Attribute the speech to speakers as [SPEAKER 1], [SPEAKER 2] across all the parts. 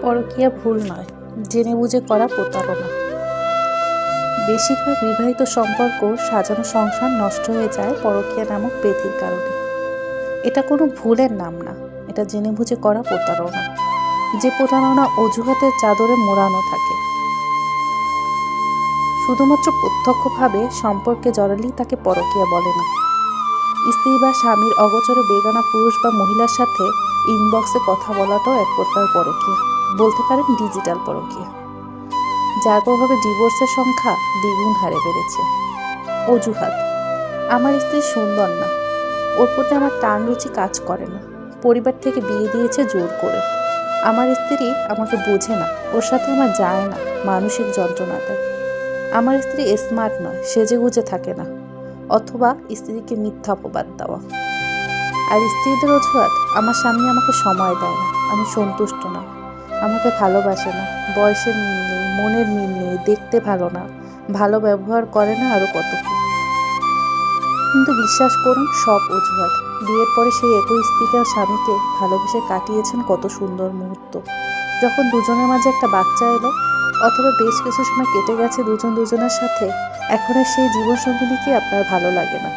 [SPEAKER 1] পরকীয়া ভুল নয়, জেনে বুঝে করা প্রতারণা। বেশিরভাগ বিবাহিত সম্পর্ক, সাজানো সংসার নষ্ট হয়ে যায় পরকীয়া নামক ব্যাধির কারণে। এটা কোনো ভুলের নাম না, এটা জেনে বুঝে করা প্রতারণা, যে প্রতারণা অজুহাতের চাদরে মোড়ানো থাকে। শুধুমাত্র প্রত্যক্ষভাবে সম্পর্কে জড়ালেই তাকে পরকীয়া বলে না। স্ত্রী বা স্বামীর অগোচরে বেগানা পুরুষ বা মহিলার সাথে ইনবক্সে কথা বলাটাও এক প্রকার পরকীয়া, বলতে পারেন ডিজিটাল পরকীয়া, যার প্রভাবে ডিভোর্সের সংখ্যা দ্বিগুণ হারে বেড়েছে। অজুহাত: আমার স্ত্রী সুন্দর না, ওর প্রতি আমার টান রুচি কাজ করে না, পরিবার থেকে বিয়ে দিয়েছে জোর করে, আমার স্ত্রী আমাকে বোঝে না, ওর সাথে আমার যায় না, মানসিক যন্ত্রণা দেয়, আমার স্ত্রী স্মার্ট নয়, সেজেগুজে থাকে না, অথবা স্ত্রীকে মিথ্যা অপবাদ দেওয়া। আর স্ত্রীদের অজুহাত: আমার স্বামী আমাকে সময় দেয় না, আমি সন্তুষ্ট না, আমাকে ভালোবাসে না, বয়সের মিল নেই, মনের মিল নেই, দেখতে ভালো না, ভালো ব্যবহার করে না, আরও কত কি। কিন্তু বিশ্বাস করুন, সব অজুহাত। বিয়ের পরে সেই একই স্ত্রীকে আর স্বামীকে ভালোবেসে কাটিয়েছেন কত সুন্দর মুহূর্ত, যখন দুজনের মাঝে একটা বাচ্চা এলো, অথবা বেশ কিছু সময় কেটে গেছে দুজনের সাথে, এখন আর সেই জীবনসঙ্গিনীকে আপনার ভালো লাগে না।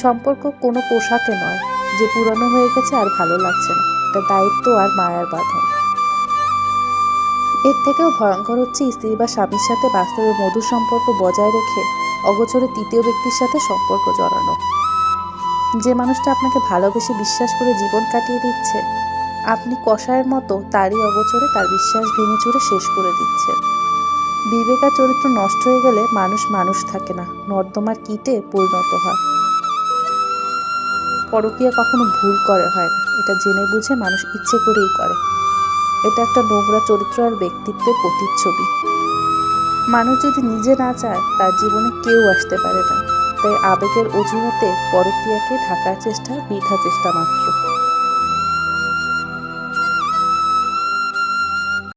[SPEAKER 1] সম্পর্ক কোনো পোশাকে নয় যে পুরানো হয়ে গেছে আর ভালো লাগছে না, এটা দায়িত্ব আর মায়ার বাঁধন। এর থেকেও ভয়ঙ্কর হচ্ছে স্ত্রী বা স্বামীর সাথে বাস্তবে মধুর সম্পর্ক বজায় রেখে অগোচরে তৃতীয় ব্যক্তির সাথে সম্পর্ক জড়ানো। যে মানুষটা আপনাকে ভালোবেসে বিশ্বাস করে জীবন কাটিয়ে দিচ্ছে, আপনি কষায়ের মতো তারই অগোচরে তার বিশ্বাস ভেঙে চুরে শেষ করে দিচ্ছেন। বিবেক আর চরিত্র নষ্ট হয়ে গেলে মানুষ থাকে না, নর্দমার কীটে পরিণত হয়। পরকীয়া কখনো ভুল করে হয় না, এটা জেনে বুঝে মানুষ ইচ্ছে করেই করে। এটা একটা নোংরা চরিত্র আর ব্যক্তিত্বের প্রতিচ্ছবি। মানুষ যদি নিজে না চায়, তার জীবনে কেউ আসতে পারে না। তাই আবেগের অজুহাতে পরকীয়াকে ঢাকার চেষ্টা বৃথা চেষ্টা মাত্র।